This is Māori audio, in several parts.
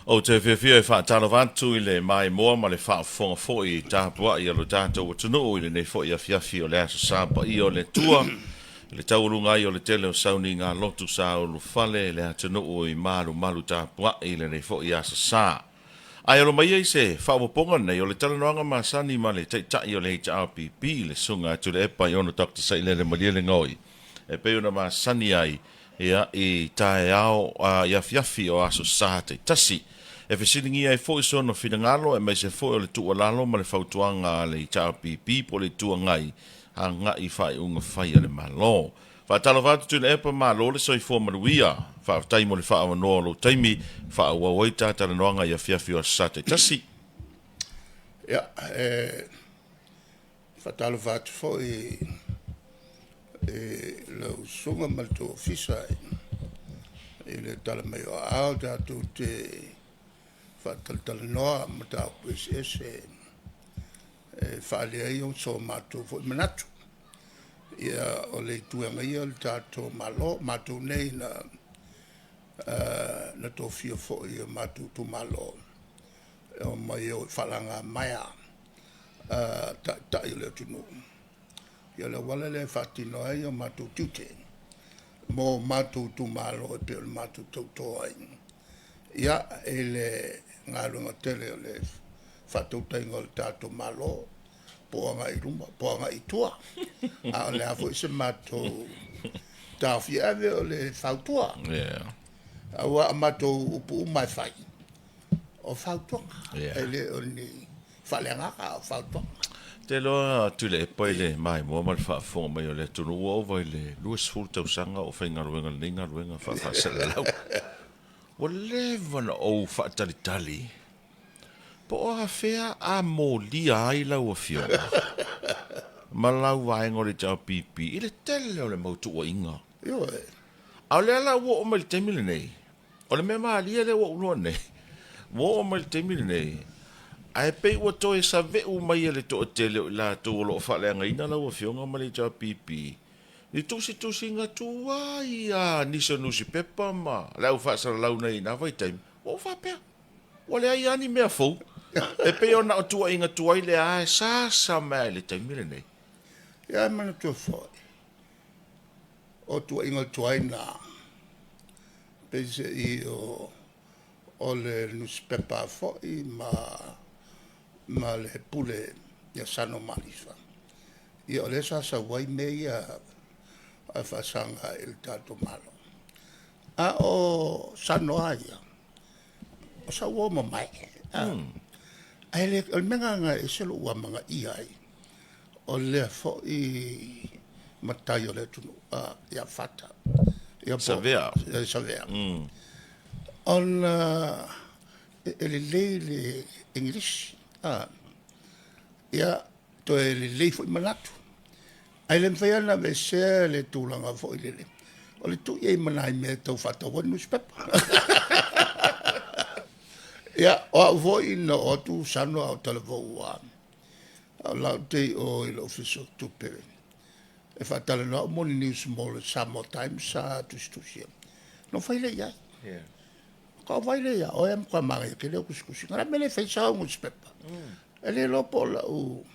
O te whiwhia e whaatalo vantu I le mai moa ma le whaafonga fo I tāpua I alo tātou tunu o I le nei fo I awhiawhi o le aso sāpa I o le tua le taurunga I o le tele o sauni ngā lotu sā o lu fale le atunu o I malu malu tāpua I le nei fo I aso sā. Ai alo mai se whaawaponga nei o le talanoanga masani ma le teitai o le HRPP le sunga tu le epa I ono Dr. Sailele Malia le ngoi. E pe ona masani ai ia I tae ao a iafiafi o aso sā te tasi. E whesilingi ai fo I sono whingalo e mai se fo o le tua lalo ma le whautuanga le HRPP po le tua ngai a ngai whai unga whai ale malo. Whaatalo vātu tu le epa malo le soi fo maruia whaatai mo le whaawa noa lo taimi whaawa waita tala noanga ia whiawhi o sate tasi. Ia, whaatalo vātu fo lau sunga malto fisa I le tala mai o ao tātou te whaataltala noa matau PSS whaalea I o so mātou fo I manatu. Ia o le tuanga ia le tātou malo, mātou nei na tō fia fo I o mātou tu malo. O mai o whalanga maia ta I le tunu. Ia le wala le whaatino ai o mātou tute. Mō mātou tu malo e pe o le mātou tautoa ai. Ia e le ngā runga tele o le whātautainga o le tātou malo. Poanga I ruma, poanga I tua. A o le afo I se mātou tāwhi ave o le whautua. Yeah. A wa mātou upu umai whai. O whautuanga. Yeah. E le o ni whaleangaka o whautuanga. Te loa tu le epa I le mai moa ma le whaafonga mai o le tunu ua ova I le luas fulu tausanga o whainga ruenga le ninga ruenga whaasela lau. Wa levana o whaatalitali. Po o hawhea a mō lia ai lau a fionga. Ma lau vaenga o le tau pipi. I le tele o le mautu o inga. Yo e. Au le ala wo o mai le temile nei. O le mea maa lia le wo unua nei. Wo o mai le temile nei. Ai pei ua toi sa veu mai le to tele o la to lo whaleanga ina lau a fionga ma le tau pipi. Ni tusi nga tua ia nisa nusi pepa ma. Lau whaasara lau nei na vai taim. Wo whapea. Wale ai ani mea fau. E pe ona o tua inga tua I le a sa mai le taimile nei. Ia mana tua fai. O tua inga tua ina. Pese I o le newspaper fai ma le pule ia sano malisa. Ia o le sa wai me ia a whasanga il tato malo. A o sano aia. O sa woma mai. Ai le o menga nga e selo ua manga I ai. O le fo I matai o le tunu. Ia fata. Savea. Savea. On ele le English. Ia to ele le fo I manatu. Ai le mwhaiana me se le tūlanga fo I le. O le tu I manai me tau fata wa newspaper. Ia, o voi no o tu sano au talavo ua. Au lau te o I lo official tupe. E whatala no moni news mo le Samoa Times sa tusia. No whaile ia. Yeah. Ka whaile ia. O em kwa manga ke leo kusikusi. Ngara mele whaisa o newspaper. E le lopo la u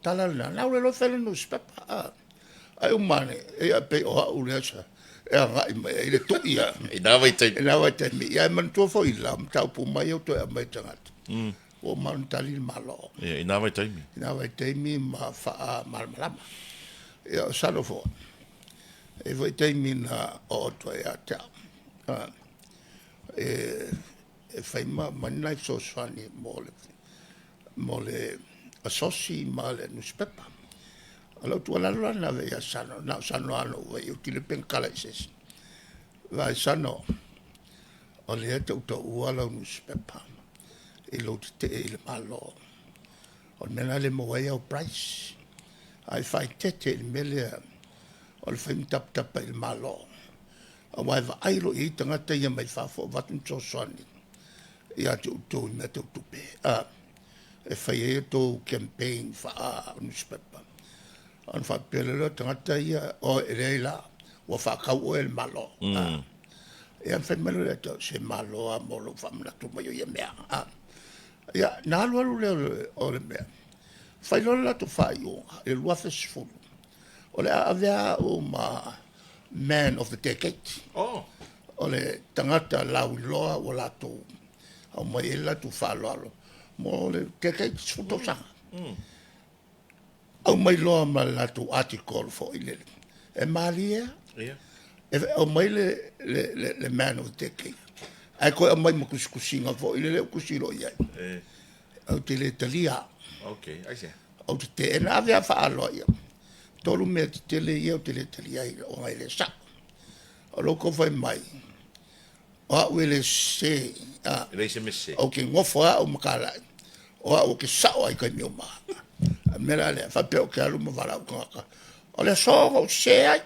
talana. Nau le lo whaile newspaper. Ai umane. E a pe o hau lea sa. E a ngai mai. E le tu ia. I nā vai taimi. E nā vai taimi. Ia e mantua fo I la. Mtau pu mai au to e a mai tangata. O manutali malo. Yeah, I nā vai taimi. I nā vai taimi ma wha malamalama. Ia o sano fo. E vai taimi na o to e a tau. E whaima manai so swani mo le asosi ma le newspaper. Alau tu ala na ve ya sano na sano ano ve u tile pen kala ises. Vai sano. O le te uta uala newspaper. I lo te le malo. O mena le mo o price. Ai fai tete il mele. O le fai tap tap il malo. A wai va airo I tangata ia mai fafo vatun so swani. Ia te uto I mete utupe. E fai e to campaign fa newspaper. An fa pelelo tangata ia o ereila wa fa kau o el malo. ia fai malo le to se malo a molo famna tu mai ia mea ia na lu le o le mea fai lo la tu fai o e lua festival o le avea o ma man of the decade Oh. o le tangata lau loa o la tu o mai la tu fa lo mo le decade futo sa o mai loa ma la tu article fo ile e malia Yeah. o mai le man of the decade ai ko mai mo kusinga fo ile le kusiro ia o te le talia Okay, I see. o te e na avea fa alo ia tolu me te le ia o te le talia o ngai le sa o loko fai mai o wele se Reise misse. o ke ngofo o makala o ke sa o ai kai mi o ma mera le fa pe o ke alu mo vala o ka o le so o se ai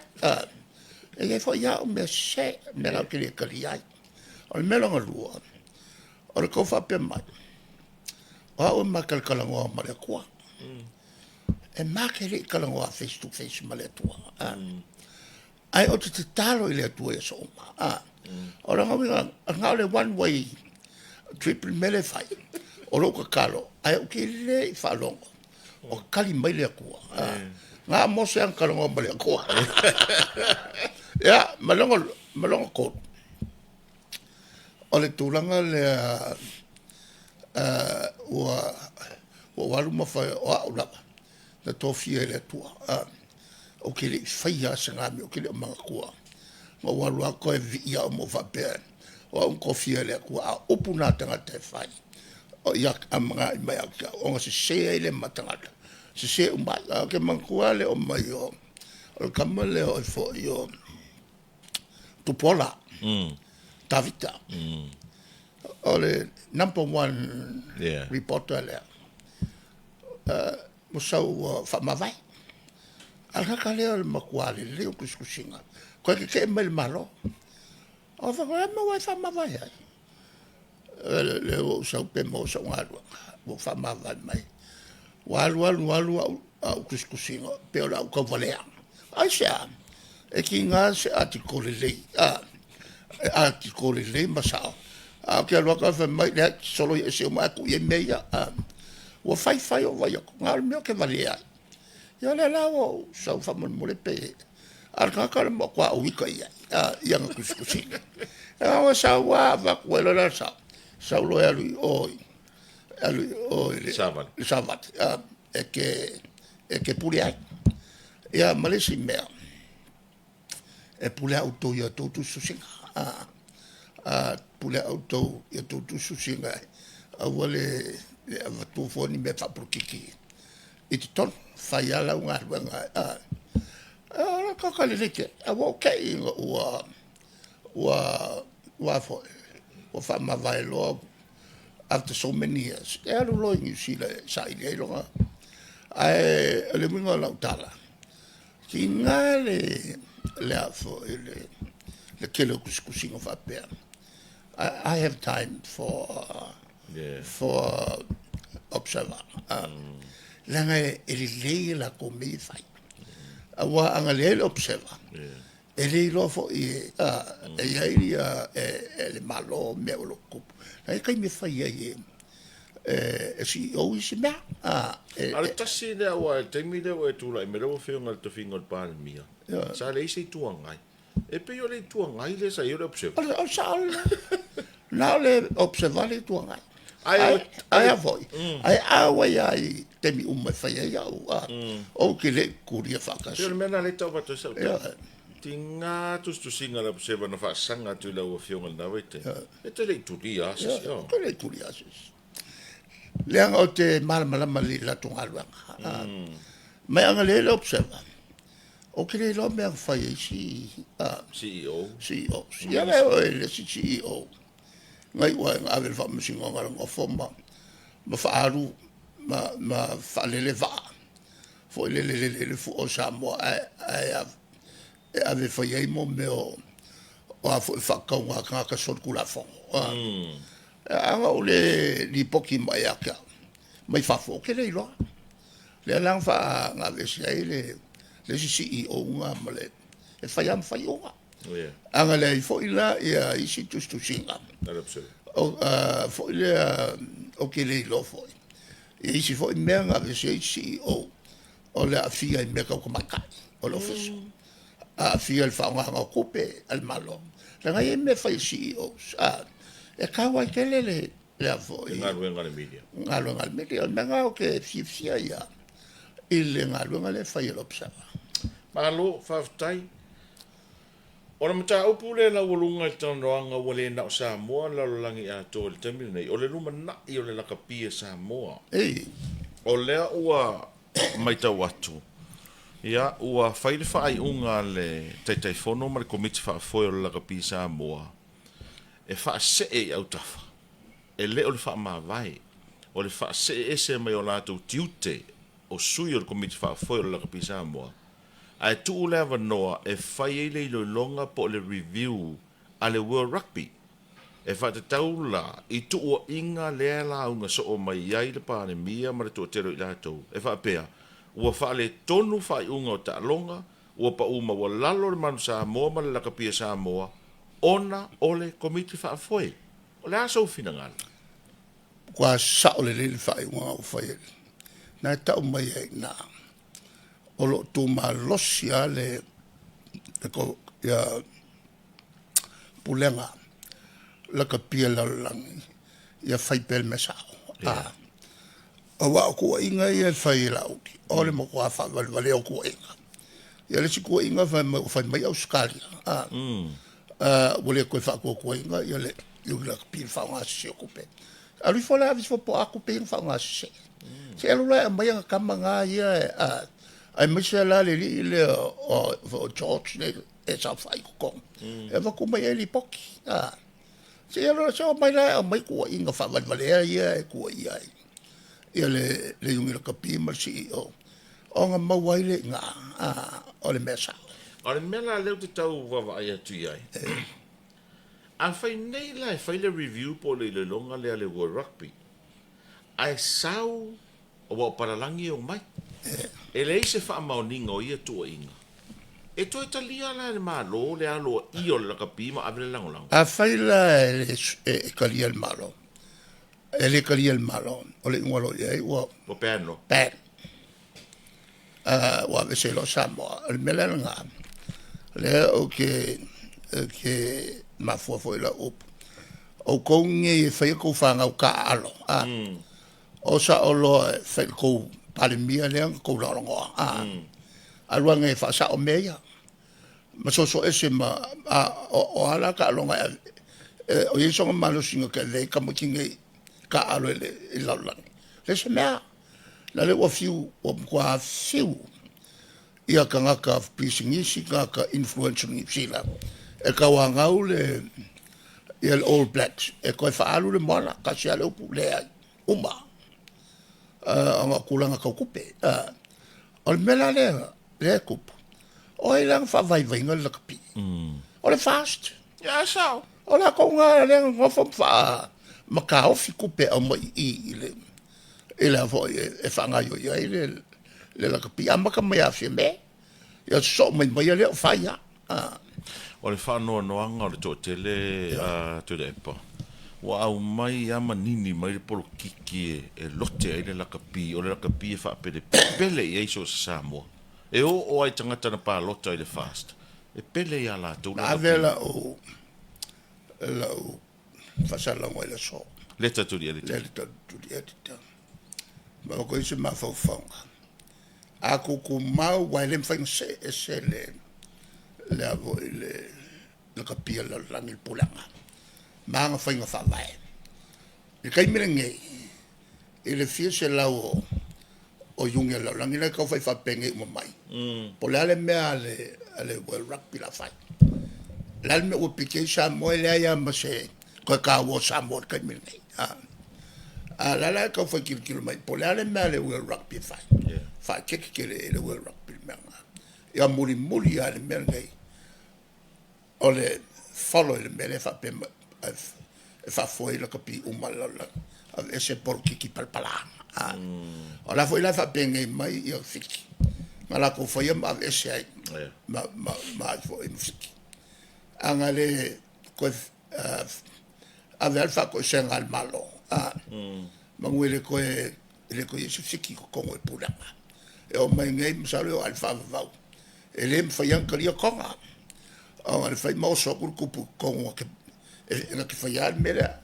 e ke fo ia o me se mera o ke le kali ai o le melo ngalua o le ko fa pe mai o makal kala ngo ma le kwa e makere kala ngo face to face ma le tua ai o te talo i le tua e so ma o la ngau le one way triple mele fai o lo ka kalo ai o ke le fa longo o kali mai le kua nga mo se an kala ngo ma le kua ya malongo ko o le tulanga le o walu ma fai o la na tofia le tua o ke le faia sanga mi o ke le manga kua ma walu a ko e via o mo va pe o un kofia le kua o puna tanga te fai o ia amanga mai ka o se se le matanga se un ba ke mangkua le o mai o kamale o fo yo tu pola tavita o le number one reporter le mo sau fa mavai ala ka le o makuale le o kuskusinga ko ke mel malo o fa ma wa fa mavai le o sau pe mo sau ngalo mo fa mavai mai walu au kuskusinga pe o la ko valea ai sa e ki nga se articole le articole le masao ke lo ka fa mai le solo e se ma ku ye meia o fai o vai ngal meu ke valia yo le la o so fa mon mo le pe ar ka ka mo kwa o wika ia ia nga kuskusi o sa wa va ku le la sa lo ya lui o le sabat e ke pulia ia malesi mea e pulia auto ia to tu susinga pulia auto ia to tu susinga a wale a tu foni me fa prokiki e ti ton fai ala unga ka ka le ke a wo ke wa fo o fa ma vai lo after so many years e alu lo ni si le sai le lo ai le mingo la tala ki ngale le afo le kelo kuskusinga fa per I have time for observer langa le la komi fai awa anga le observer ele lo fo e ia le malo me lo kup ai kai me fai si o si me ala tasi le wa te mi le wa tu la me lo fe ngal to fingo pa mia sa le se tu ngai e pe yo le tu ngai le sa yo le observe o sa na le observer le tu ngai ai voi ai awa ai te mi uma fai ia o ke le kuria fakas yo me na le to va to sa tinga tu singa la observe no fa sanga tu la o fiong na vete e te le tu dia yo te le tu dia le anga o te malama mali la tu alwa mai anga le observe o ke le lo me fai si CEO ya le CEO ngai wa ave fa musinga ngala fomba ma fa aru ma fa le va fo le fu o sa mo ave fa ye mo me o fo fa ka wa ka so ku la fo anga o le li poki mai aka mai fa fo ke le lo le lang fa nga ve se le CEO nga male e fa yam fa yo Yeah. anga le fo ila ia isi tu singa o fo ile o ke le lo fo isi fo menga ve isi o le afia i meka ko maka o lo fo a afia il fa nga kupe al malo la ngai me fa isi o sa e ka wa ke le fo ngal media ngal media menga o ke fia ia ile ngal le fa ile opsa malo faftai ora mata upu le la ulunga tanoanga wale na Samoa la langi a to le temi nei o le luma na i o le lakapia Samoa o le ua mai tau atu ia ua faile fai unga le taitai fono ma le komiti fa foi o le lakapia Samoa e fa se e au tafa e le o le fa ma vai o le fa se e se mai o lato tiute o sui o le komiti fa foi o le lakapia Samoa ai tu leva noa e fai le longa po le review ale World Rugby e fa te taula i tu o inga le la unga so o mai ai le pa ne mia ma to tero i lato e fa pea ua fa le tonu fa unga o ta longa ua pa uma wa lalo le manu Samoa ma le lakapia Samoa ona ole komiti fa foi o le aso fina ngal kwa sa o le fai unga o fai na ta mai na o lo tu malosia le ko ya pulenga la kapia la lang ya fai pel mesa o wa ko inga ya fai la o le mo ko fa vale o ko inga ya le ko inga fa mai australia wole ko fa ko inga ya le yo la kapia fa nga se ko pe ali fo la vi fo po a ko pe fa nga se lo la mai nga kamanga ya ai misa la le o George le e sa fai ko e va ko mai li poki se lo so mai la mai ko inga fa vale ia ko ia ia le yungi ka pi ma si o nga mawai le nga o le mesa o le mela le te tau wa ia tu ia a fai nei la fai le review po le longa le World Rugby ai sau o para langi o mai e le se fa maoninga o ia tua inga e to italia la le malo le alo io la capima abre la ngolang a fai la e kalia el malo e le kalia el malo o le ngolo ia o perno wa ve se lo Samoa el melanga le o que ma fo la op o ko ngi fai ko fanga o ka alo o sa o lo fai ko pale mia le ko la ngo alwa nge fa sa o meia ma so ese ma o ala ka longa o yeso ma lo singo ke le ka mo kinge ka alo le la le se mea la le o fiu o kwa fiu ia ka ngaka pisingisi ka influencer ni sila e ka wanga le il All Blacks e ko fa alu le mala ka sia le le uma anga kulanga ka kupe o mela le kup o ilang fa vai ngal la kapi o le fast ya sao o la ko nga le ngo fa makao fi kupe o mai i le vo e fa nga yo le la kapi ama ka mai afi me ya so mai le fa ya o le fa no anga o le to tele to le pa wa au mai ama nini mai le polo kiki e lote ai le lakapi o le lakapi e fa pele e so Samoa e o ai tangata na pa lote ai le fast e pele ia la tu na vela o fa sala mo le so leta tu dia ma ko ise ma fa a ko mau wa le fa se le avo le kapi la langi pulanga manga fainga fa vai e kai mirenge e le fie se la o yunga la langi la ka fa penge mo mai po le me ale World Rugby la fai la me o pique sa mo le ya ma se ko ka wo sa mo kai mirenge la ka fa kil mai po le me ale World Rugby fai fa ke le World Rugby manga ya muri ale mirenge ole follow le mele fa pe fa foi la kapi umala ese por kiki palpala ora foi la fa penge mai io fiki ma la ko foi ma ese ma foi fiki anga le ko ave alfa ko senga al malo mangwele ko le ko yesu fiki ko ko pula e o mai ngai msale o alfa va e le fa yang kali ko nga o le fa mo so ku ku ko ke e ke fa ya mera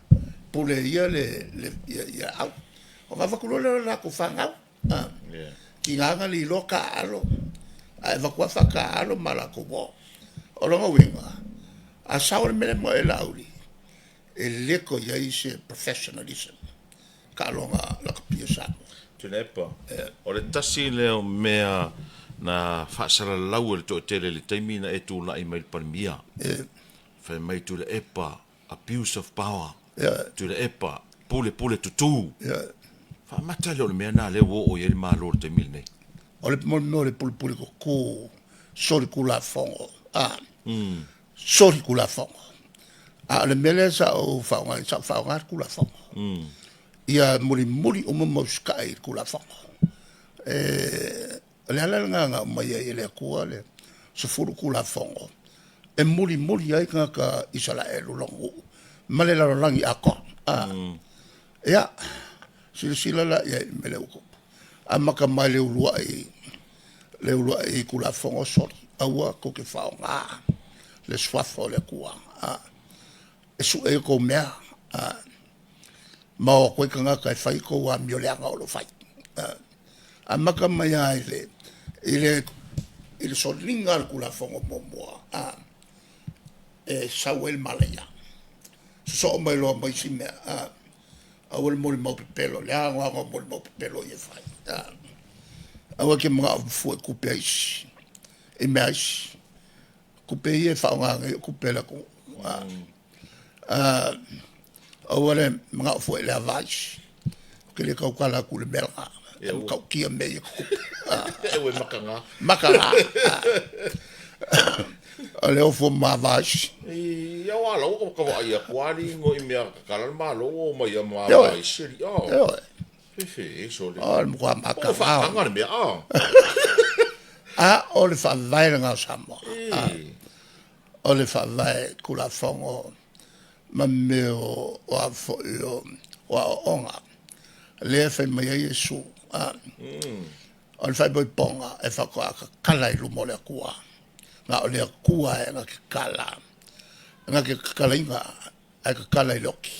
pule ia le ya au o va ku lo la ku fa nga ki nga li lo ka alo ai va ku fa ka alo mala ko bo o lo winga a saur mele mo e lauri e leko ia ise professionalism ka longa la kapia sa tune pa o le tasi leo mea na fasara lau le to tele le taimina e tu la email pandemia fa mai tu le epa abuse of power tu le epa pule tutu fa mata le mea na le wo o ye malo te milne o le mo le pule ko sori kula fongo sori kula fongo a le mele sa o fa kula fongo ia muri o mo sky kula fongo le ala nga mai ele ko le so furu kula fongo e muri ai ka Israel longo male la langi ako ya sila la ya mele ko amaka male ulua e kula fongo sori aua ko ke fa nga le swafo le kua e su e ko mea ma o koe kanga kai fai ko wa mioleanga o lo fai a maka mai ai ile so ringa kula fongo momoa e Samuel Malaya so mai lo mai si mea a wale mori mau pepelo le anga mori mau pepelo ye fai a wake mga fu kupe ais e mea ais kupe ye fa nga kupe la ko awale mga fu le avage que le kau kala ku le belga kau kia me e we makanga ale o fu mavage ia wala o ka wa ia kwali ngo i mea kala malo o mai ma vai siri fe so le o mo maka fa anga me o le fa vai nga samo o le fa vai ku la fongo ma meo o afo o onga le fe mai yesu o le fa boy ponga e fa ko kala i lumo le kua na o le kua e nga ke kala inga e ka kala i loki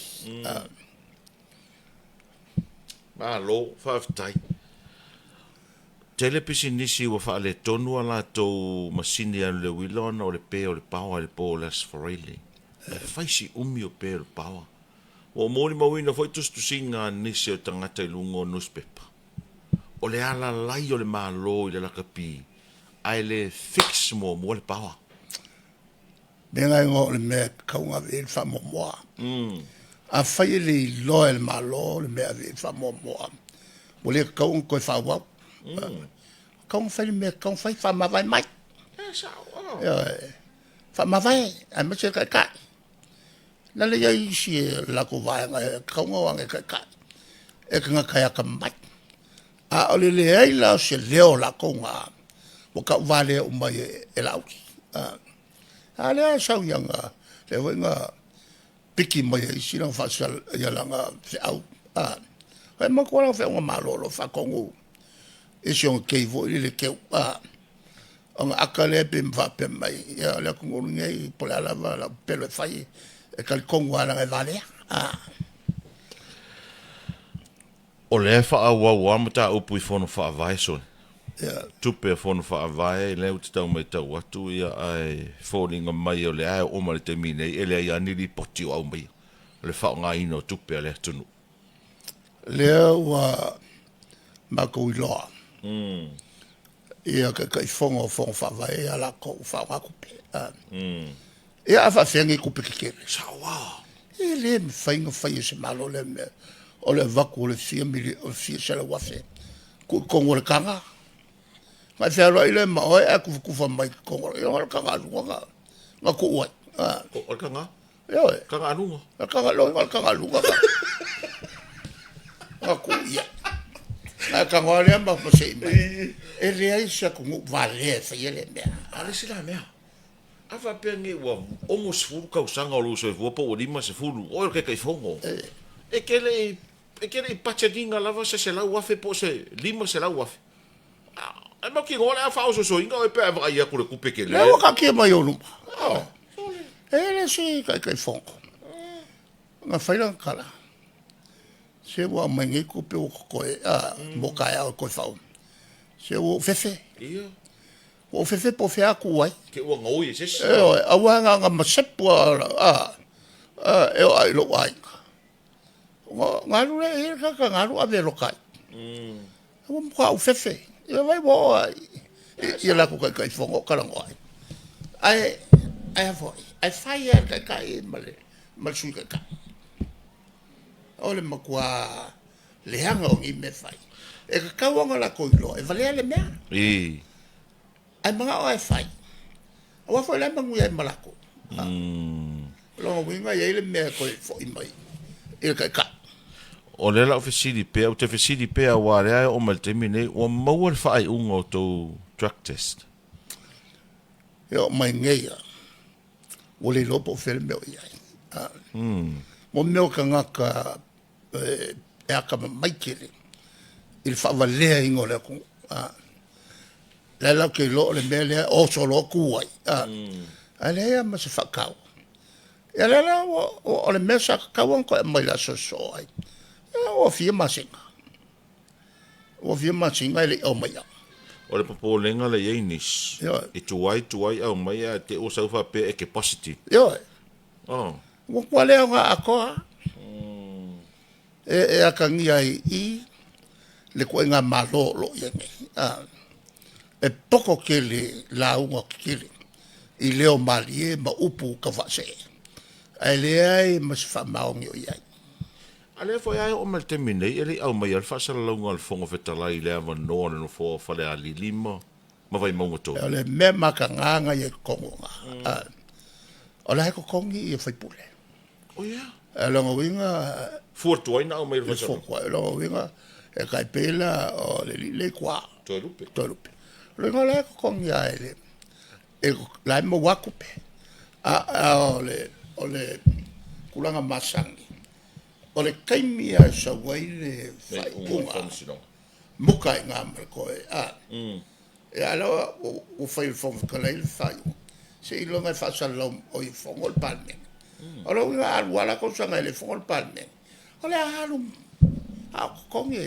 ma lo fa tai telepisi nisi wa fa le tonu ala to masini an le wilon o le pe o le power le polas for really faisi umi o pe o power o mori mawina foi tu singa nisi o tangata lungo newspaper o le ala lai o le malo i le lakapi ai le fix mo le power benga ngo le me kaunga ve fa mo a fai le loel malo le me ave fa mo mo le kaung ko fa wa kaung fai me kaung fai fa ma vai mai fa ma vai a me se ka na le ia isi la ko vai nga kaunga wa nga ka e ka kaya ka mai a ole le ai la se leo la konga mo ka vale o mai e la a le sa yanga le wenga piki mai isi na fa sal ya la nga fe au e mo ko la fe o malo fa kongu e si on ke vo le ke on akale pe mva pe mai ya la kongu ngai po la la pelo fai e kal kongu ala e vale o le fa wa mata o pui fono fa vai so tupe fono fa vai le ut tau mai tau atu ia ai falling on mai o le ai o mai te mine ele ia ni li poti o mai le fa nga ino tupe le tunu le wa mako ilo ia ka fongo fa vai ala ko fa wa kupe ia fa fengi kupe ke sa wa ele me fainga fai se malo le me o le vaku le 4 mili o 4 sala wafe ku kongo kanga ma fe ro ile ma o e ku fa mai kongo yo kanga lu nga ku wa o kanga yo kanga anu kanga lo kanga lu nga ku ya na kanga le ma ko se e le ai sa ku vale fe ele me ale sila me Afa penge wa ongo sfulu ka usanga o luso e vopo o lima se fulu o ke kai fongo. E kele pachadinga lava se la wafe po se lima se la wafe. Ai mo ki ngora fa o so inga o pe ava ia ku le kupe ke le. Le o ka ke mai o luma. Le si kai fongo. Nga whaira kala. Se wa mangi kupe o koe mo kai au koe whau. Se o fefe. Ia. O fefe po fea ku ai. Ke o ngoi se se. Awa nga masepu e o ai lo ai. Ngaru le e ka ngaru ave lo kai. O mo ka o fefe. E vai bo ai. E la ku kai fongo kala ngoi. Ai foi. Ai fai kai male. Mal sui kai. Ole makua leanga o ngi me fai. E ka kawanga la koilo. E vale le mea. Ai mga o ai fai. Awa foi la mangu ai malako. Lo winga ye le me ko fo mai. E ka. O le la ofisili pe o te ofisili pe a ware o mal termine o mau fai ungo to drug test. Yo mai ngeia. O le lopo fel me o ia. Mo me o ka ngaka e aka mai kele. Il fa valea ingo le ku. La la ke lo le mele o so lo ku ai. Ale ya ma se fa kau. Ya la o le mesa ka won ko mai la so ai. O fie masinga. O fie masinga le o mai. O le popo lenga le yenis. E tuai au mai te o sa fa pe e ke positive. Yo. Oh. Wo kwale nga akoa. E aka ngi ai I le ko nga malo lo yenge. E poko ke le la unga ke le. I leo malie ma upu ka fase. Ai le ai mas fa maongi o iai. Ale foi ai o mal termine ele au mai al fa sa longa al fongo fetala I le ava no no fo fa le ali lima. Ma vai mo to. Le me makanga ye konga. Ola ko kongi e fai pule. Oh ya. Longa winga Fortuai na o mai fa sa. Longa winga e kai pela o le kwa. Torupe. Longa le ko kongi ai e la mo wakupe. Ole kulanga masangi. Ole kaimi a sa wai le fai unga. Muka i ngā marikoe. E ala o fai fong kalai le fai. Se I longa fa sa lom o I fong ol palme. Ole unga alu ala ko sanga le fong ol palme. Ole alu a kongi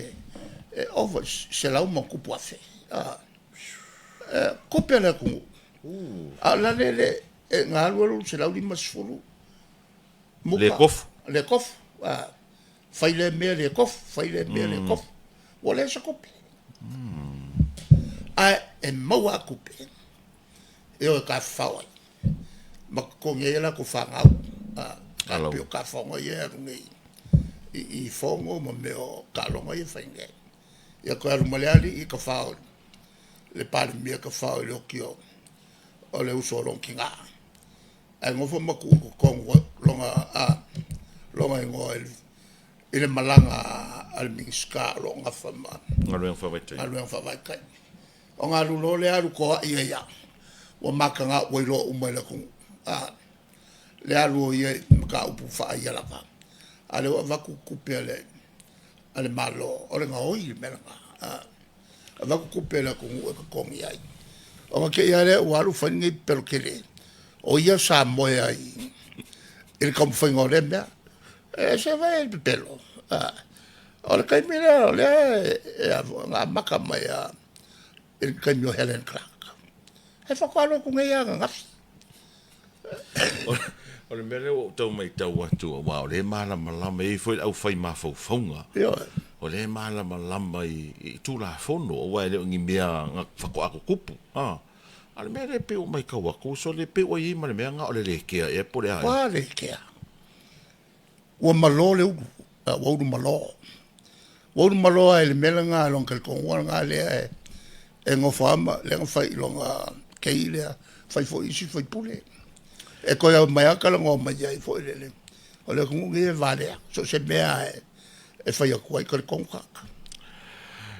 e over se lau mo kupu afe. Kupe le kungu. Ala le ngā alu se lau lima sfuru. Le kofu. Le kofu. Fai le mea le kofu. Fai le mea le kofu. O le sa kupe. E maua kupe. E o ka whawai. Ma konge e la ko whangau. Ka pio ka whonga i e rungi. I whongo ma meo ka longa I whainge. Ia ko aru maleali I ka whao. Le pāri mea ka whao I leo kio. O le uso rong ki ngā. Ai ngofo maku kongo longa I ngoa I le malanga al mingiska longa whama. Ngaluang whawaitai. Ngaluang whawaitai. O ngā rulo le aru koa I e ia. Wa maka ngā wairo umai la kungu. Le aru o ia ka upu wha I alapa. Ale wa waku kupe ale malo. O le ngā oi le melanga. A waku kupe la kungu e ka kongi ai. O ma ke ia le waru whaingi pero kele. O ia sa moe ai. I le kamu whainga o le mea. E se vai e pelo. O le kaimira o le ngā maka mai a i le kaimio Helen Clark. E whakaro ku ngai anga ngafi. O le mele o tau mai tau atu a wao le mala malama I foi au fai ma fau faunga. O le mala malama I tūla fono o wai le ngi mea ngak whako ako kupu. A le mele pe o mai kawaku so le pe o I ma le mea ngā o le lekea e pole ai. Wa lekea. Ua malo le ugu. Ua uru malo. Ua uru malo ai le mele ngā longa le kongua ngā lea e ngofa ama le ngawhai longa kei lea fai fo isi fai pule. E koe au mai akala ngō mai ai fo ilele. O le kungungi e valea. So se mea e fai a kuai kare kongkaka.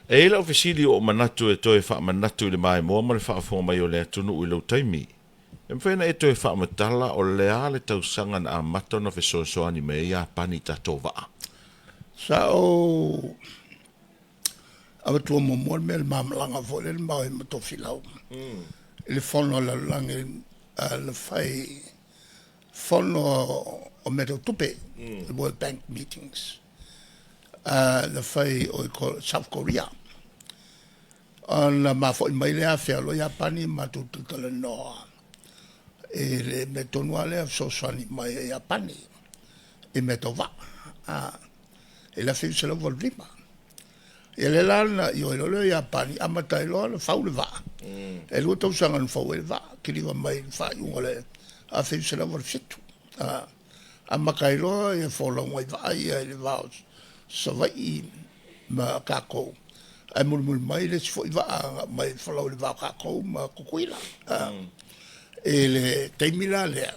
E la ofisili o manatu e toi wha manatu le mai moa ma le wha fonga mai o le atunu I lau taimi. E mwhena e toi whaamatala o lea le tausanga na amata na fesoasoani me ia pani tatou waa. Sa o awa tua momol me le mamalanga fo le mau e matofilau. Le fono la lange le fai fono o meto tupe the World Bank meetings. Le fai o South Korea. Ona ma fo mai le afia lo Japani ma tu le noa. E le metonua le so swani mai e Japani. E metova. E la fi se lo volvima. E le lana io lo le Japani amatai lo le fau le va. E lo tau sanga le fau le va. Ki li wa mai fa un le a fi se lo volfitu. Amakai lo e fo lo mai va e le va. So vai ma kako. Ai mul mai le fo va mai fo lo le va kako ma kukuila. E le teimila le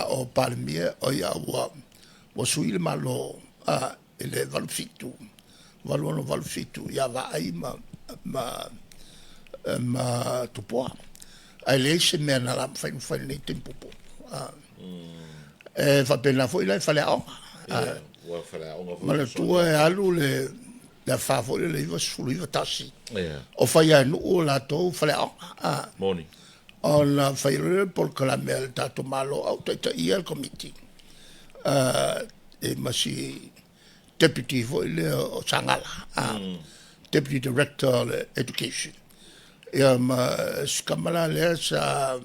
o palmia o ia wa sui le malo e le valfitu valono valfitu ia va ai ma tupoa ai le se me na la fa nei tempo e fa pena foi la fa le o ma le tua e alu le la fa foi le va sui va tasi o fa ia no la to fa le o Morning. on fai por la mel tato malo au ta ia el committee e masi deputy foi le o sangala deputy director le education e ma skamala le sa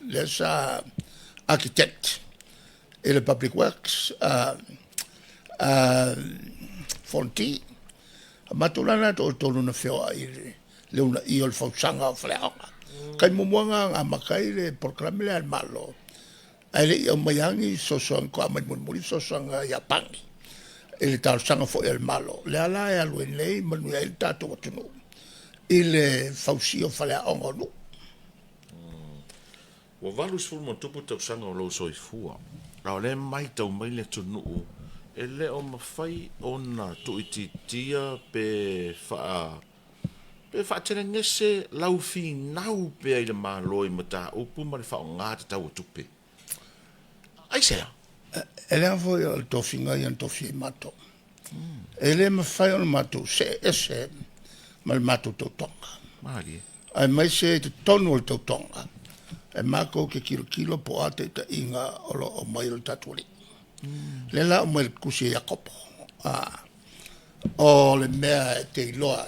le sa architect e le public works fonti matulana to na feo ai le una io il fautsanga flea kai muanga a makai le proclame le malo ai le o mayangi so ko mai mun so sanga ya pangi ele tal sanga fo el malo le ala e alu nei manu el tato tunu ile fausio flea ongo no Wa valus ful mo tupu tausanga o lo soifua. Ra le mai tau mai le tunu e le o mawhai o na tuititia pe tene ngese lau fi nau pe ai le maloi mata upu ma le wha o ngāta tau tupe. Ai sea? Ele a foi o tofinga i an tofi mato. Ele ma fai on mato se ese ma le mato to tonga. Maari. Ai mai se te tonu o to tonga. E mako ke kilo po ate ta inga o mai o taturi. Le la o mai kusi ya kopo. O le mea te iloa.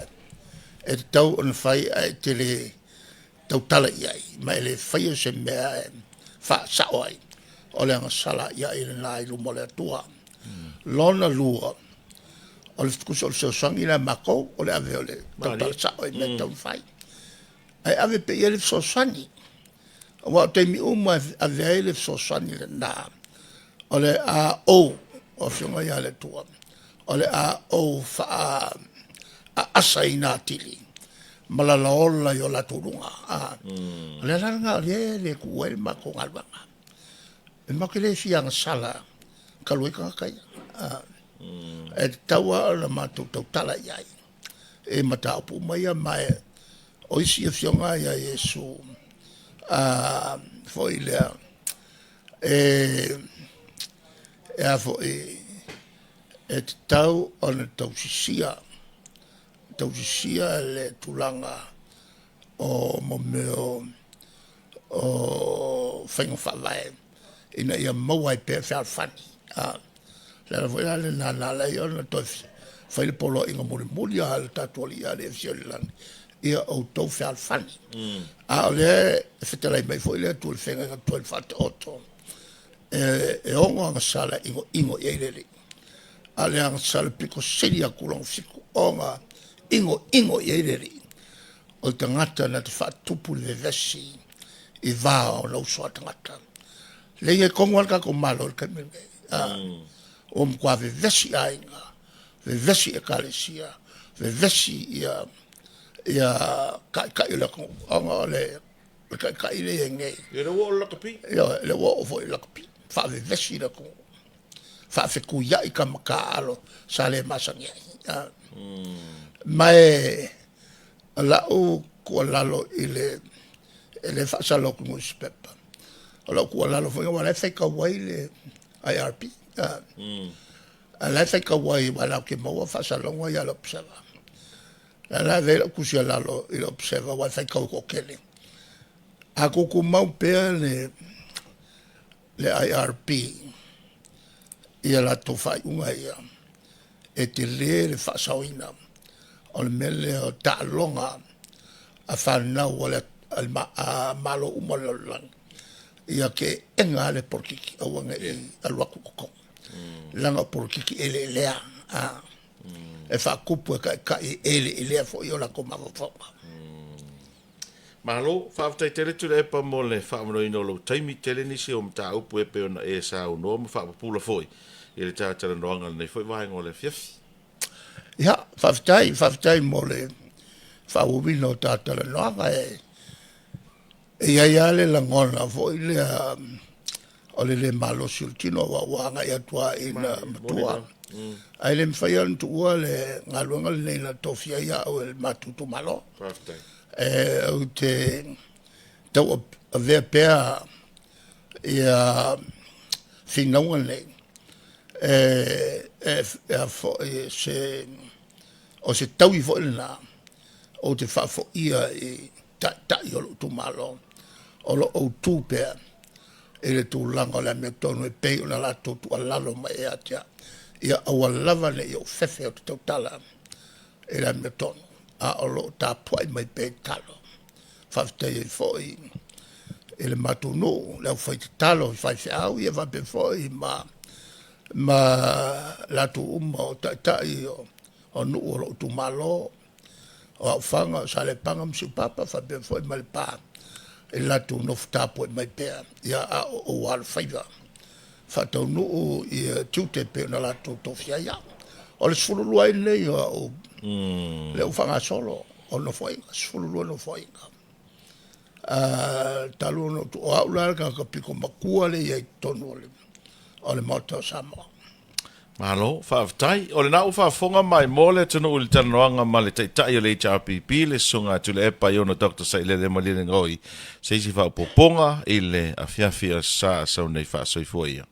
E tau on fai ai te le tau tala iai. Ma ele fai o se mea fa sao ai. O le anga sala iai le nai lumo le atua. Lona lua. O le kusi o le sosangi la mako o le ave o le tau tala sao ai me tau fai. Ai ave pe ia le sosangi. Wa te mi uma ave ai le sosangi le na. O le a o fionga ia le tua. O le a o fa a asa ina tili. Malala ola yo la turunga. Le langa le kuel ma ko ngalwanga. E maki le fianga sala kaloi ka kai. E tawa la matu tau tala iai. E mata opu mai mai o isi e fionga ia Yesu. Foi lea. E a foi e tau ona tausisia le tulanga o momeo o whaingo whawai ina ia mawai pe whawhani le foi ale na le ona toi whaile polo inga muri ale tatuali ale fiolilangi ia o tau whawhani a le whetalai mai foi le tu le whenga toi whata oto e ongo anga sala ingo eirere ale anga sala piko seria kulong fiku onga ingo eirere o tangata na te whatupu le vesi i vao na usua tangata lege kongo ka ko malo ka me o mkwa ve vesi ainga ve vesi e kalesia ve vesi ia ka ila ko onga le ka ile nge E wo la kapi? ia le wo fo la kapi fa ve vesi la ko fa fe ku ya i ka makalo sale masangia mai la o kua lalo ele whaasalo ku ngos pepa. Alo kua lalo whinga wala whaika wai le IRP. A la whaika wai wala ke maua whaasalo ngai ala observa. La vera kusia lalo ila observa wa whaika uko kele. Ako ku mau pea le IRP ia la tofai unga ia e te le whaasawina o le mele o ta'alonga a whanau o le malo umalalang ia ke enga le porkiki a wanga i aluaku koko langa porkiki ele lea e whaakupu e ka i ele lea fo i ola ko mawawhaka Malo, whaafatai tele tu le epa mo le whaamano ino lo taimi tele nisi o mta upu epe o na e sa o noa ma whaapapula foi i le tātara noanga nei foi vahenga o le fiafi. Ia, whaafatai mo le whaawina o tātara noanga e ia le langona fo i le o le malo siltino wa wanga i atua i na matua. Ai le mwhaian tu ua le ngaluanga le nei na tofia ia o le matutu malo. Whaafatai. O te tau a vea pēa i a whinaunga nei o se tau i fo ina o te whafo ia i tai o lo tu malo o lo o tū pēa i le tū langa o le mea tonu e pei o na lato tu alalo mai e atia ia awa lava nei o fefe o te tau tala i le mea tonu a o lo tā puai mai pē talo. Whaftai e fōi e le matunu, leo whai te talo, whai se au i e wape fōi ma latu uma o tai o nu o lo tu malo o au whanga sa le panga msu papa whape fōi ma le pā e latu nofu tā puai mai pē ia a o wala whaiva. Whatau nu i tiute pē na latu tofia ia. O le sfululua i nei o leo whanga solo o no whainga, sfululua no whainga. Talu no tu o aula ka piko makua le ia tonu o le moto Samoa. Malo, whaafatai. O le nau whaafonga mai mole tunu uli tanoanga ma le taitai o le HRPP le sunga tu le epa i ona Dr. Sailele Malile Ngoi. Seisi whaapoponga i le afiafi a sa sau nei whaasoifua ia.